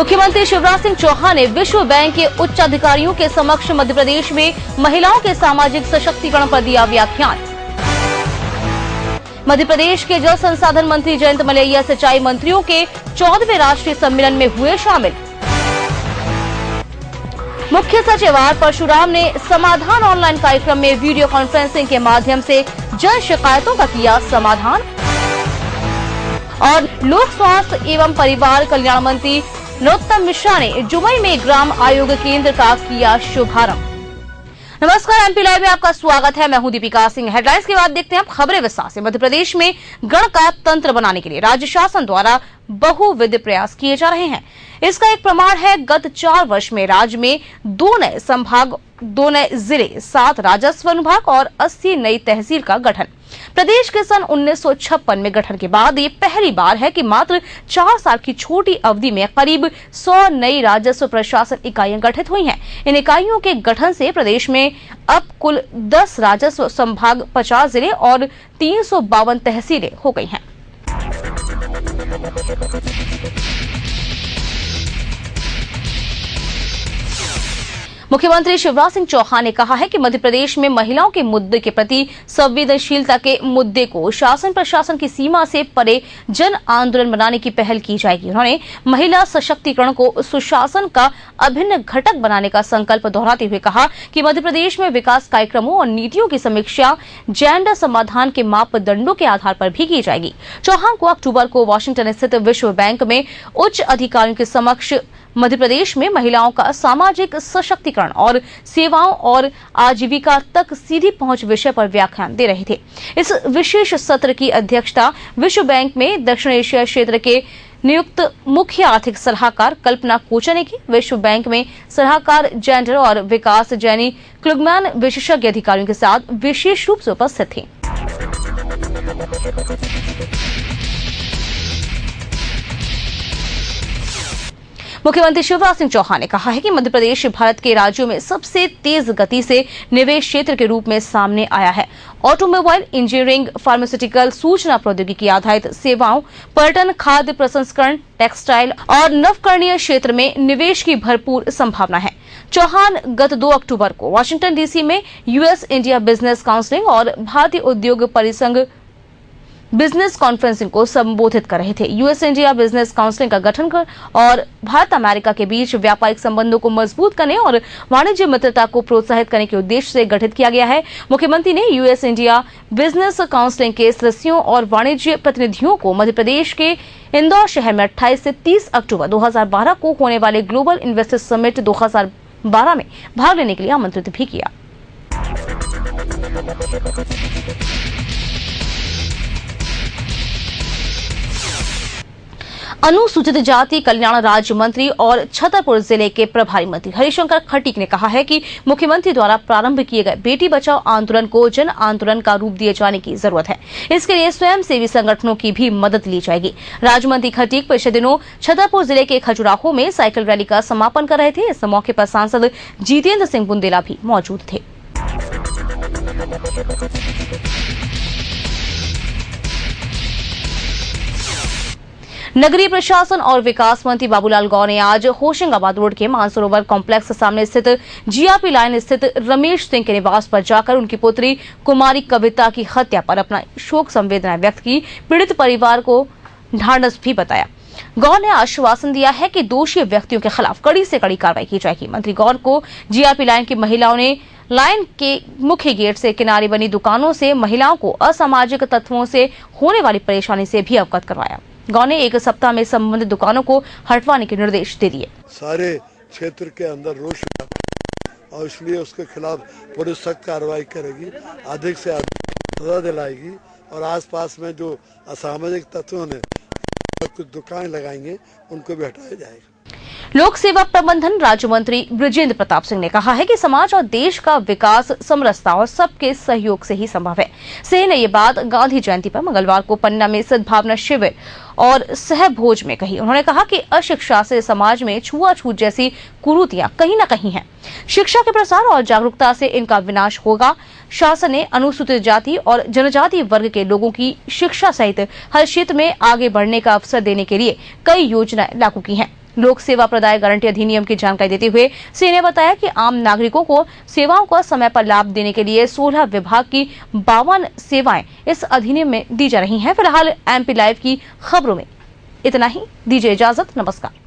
मुख्यमंत्री शिवराज सिंह चौहान ने विश्व बैंक के उच्च अधिकारियों के समक्ष मध्य प्रदेश में महिलाओं के सामाजिक सशक्तिकरण पर दिया व्याख्यान। मध्य प्रदेश के जल संसाधन मंत्री जयंत मलैया सिंचाई मंत्रियों के 14वें राष्ट्रीय सम्मेलन में हुए शामिल। मुख्य सचिव आर परशुराम ने समाधान ऑनलाइन कार्यक्रम में वीडियो कॉन्फ्रेंसिंग के माध्यम से जन शिकायतों का किया समाधान। और लोक स्वास्थ्य एवं परिवार कल्याण मंत्री नरोत्तम मिश्रा ने जुमई में ग्राम आयोग केंद्र का किया शुभारंभ। नमस्कार, एमपी लाइव में आपका स्वागत है। मैं हूं दीपिका सिंह। हेडलाइंस के बाद देखते हैं अब खबरें विस्तार से। मध्य प्रदेश में गण का तंत्र बनाने के लिए राज्य शासन द्वारा बहुविध प्रयास किए जा रहे हैं। इसका एक प्रमाण है गत 4 वर्ष में राज्य में 2 नए संभाग, 2 नए जिले, 7 राजस्व अनुभाग और 80 नई तहसील का गठन। प्रदेश के सन 1956 में गठन के बाद ये पहली बार है कि मात्र 4 साल की छोटी अवधि में करीब 100 नई राजस्व प्रशासन इकाइयां गठित हुई हैं। इन इकाइयों के गठन से प्रदेश में अब कुल 10 राजस्व संभाग, 50 जिले और 352 तहसीलें हो गई हैं। मुख्यमंत्री शिवराज सिंह चौहान ने कहा है कि मध्य प्रदेश में महिलाओं के मुद्दे के प्रति संवेदनशीलता के मुद्दे को शासन प्रशासन की सीमा से परे जन आंदोलन बनाने की पहल की जाएगी। उन्होंने महिला सशक्तिकरण को सुशासन का अभिन्न घटक बनाने का संकल्प दोहराते हुए कहा कि मध्य प्रदेश में विकास कार्यक्रमों और नीतियों की समीक्षा जेंडर समाधान के मापदंडों के आधार पर भी की जाएगी। चौहान को अक्टूबर को वाशिंगटन स्थित विश्व बैंक में उच्च अधिकारियों के समक्ष मध्य प्रदेश में महिलाओं का सामाजिक सशक्तिकरण और सेवाओं और आजीविका तक सीधी पहुंच विषय पर व्याख्यान दे रहे थे। इस विशेष सत्र की अध्यक्षता विश्व बैंक में दक्षिण एशिया क्षेत्र के नियुक्त मुख्य आर्थिक सलाहकार कल्पना कोचा ने की। विश्व बैंक में सलाहकार जेंडर और विकास जैनी क्लुगमैन विशेषज्ञ अधिकारियों के साथ विशेष रूप से उपस्थित थे। मुख्यमंत्री शिवराज सिंह चौहान ने कहा है कि मध्य प्रदेश भारत के राज्यों में सबसे तेज गति से निवेश क्षेत्र के रूप में सामने आया है। ऑटोमोबाइल, इंजीनियरिंग, फार्मास्यूटिकल, सूचना प्रौद्योगिकी आधारित सेवाओं, पर्यटन, खाद्य प्रसंस्करण, टेक्सटाइल और नवकरणीय क्षेत्र में निवेश की भरपूर संभावना है। चौहान गत 2 अक्टूबर को वाशिंगटन डीसी में यूएस इंडिया बिजनेस काउंसिलिंग और भारतीय उद्योग परिसंघ बिजनेस कॉन्फ्रेंसिंग को संबोधित कर रहे थे। यूएस इंडिया बिजनेस काउंसिलिंग का गठन कर और भारत अमेरिका के बीच व्यापारिक संबंधों को मजबूत करने और वाणिज्य मित्रता को प्रोत्साहित करने के उद्देश्य से गठित किया गया है। मुख्यमंत्री ने यूएस इंडिया बिजनेस काउंसिलिंग के सदस्यों और वाणिज्य प्रतिनिधियों को मध्य प्रदेश के इंदौर शहर में 28 से 30 अक्टूबर 2012 को होने वाले ग्लोबल इन्वेस्टर्स समिट 2012 में भाग लेने के लिए आमंत्रित भी किया। अनुसूचित जाति कल्याण राज्य मंत्री और छतरपुर जिले के प्रभारी मंत्री हरिशंकर खटीक ने कहा है कि मुख्यमंत्री द्वारा प्रारंभ किए गए बेटी बचाओ आंदोलन को जन आंदोलन का रूप दिए जाने की जरूरत है। इसके लिए स्वयंसेवी संगठनों की भी मदद ली जाएगी। राज्य मंत्री खटीक पिछले दिनों छतरपुर जिले के खजुराहो में साइकिल रैली का समापन कर रहे थे। इस मौके पर सांसद जितेंद्र सिंह बुंदेला भी मौजूद थे। नगरीय प्रशासन और विकास मंत्री बाबूलाल गौर ने आज होशंगाबाद रोड के मानसरोवर कॉम्प्लेक्स सामने स्थित जीआरपी लाइन स्थित रमेश सिंह के निवास पर जाकर उनकी पुत्री कुमारी कविता की हत्या पर अपना शोक संवेदनाएं व्यक्त की। पीड़ित परिवार को ढांढस भी बताया। गौर ने आश्वासन दिया है कि दोषी व्यक्तियों के खिलाफ कड़ी से कड़ी कार्रवाई की जाएगी। मंत्री गौर को जीआरपी लाइन की महिलाओं ने लाइन के मुख्य गेट से किनारे बनी दुकानों से महिलाओं को असामाजिक तत्वों से होने वाली परेशानी से भी अवगत करवाया। गांव ने 1 सप्ताह में संबंधित दुकानों को हटवाने के निर्देश दे दिए। सारे क्षेत्र के अंदर रोष और इसलिए उसके खिलाफ पुलिस सख्त कार्रवाई करेगी, अधिक से अधिक सजा दिलाएगी और आसपास में जो असामाजिक तत्वों ने कुछ दुकानें लगाएंगे उनको भी हटाया जाएगा। लोक सेवा प्रबंधन राज्य मंत्री बृजेंद्र प्रताप सिंह ने कहा है कि समाज और देश का विकास समरसता और सबके सहयोग से ही संभव है। सिंह ने ये बात गांधी जयंती पर मंगलवार को पन्ना में सद्भावना शिविर और सहभोज में कही। उन्होंने कहा कि अशिक्षा से समाज में छुआछूत जैसी कुरीतियां कहीं न कहीं हैं। शिक्षा के प्रसार और जागरूकता से इनका विनाश होगा। शासन ने अनुसूचित जाति और जनजाति वर्ग के लोगों की शिक्षा सहित हर क्षेत्र में आगे बढ़ने का अवसर देने के लिए कई योजनाएं लागू की हैं। लोक सेवा प्रदाय गारंटी अधिनियम की जानकारी देते हुए सिंह ने बताया कि आम नागरिकों को सेवाओं का समय पर लाभ देने के लिए 16 विभाग की 52 सेवाएं इस अधिनियम में दी जा रही हैं। फिलहाल MP लाइव की खबरों में इतना ही। दीजिए इजाजत, नमस्कार।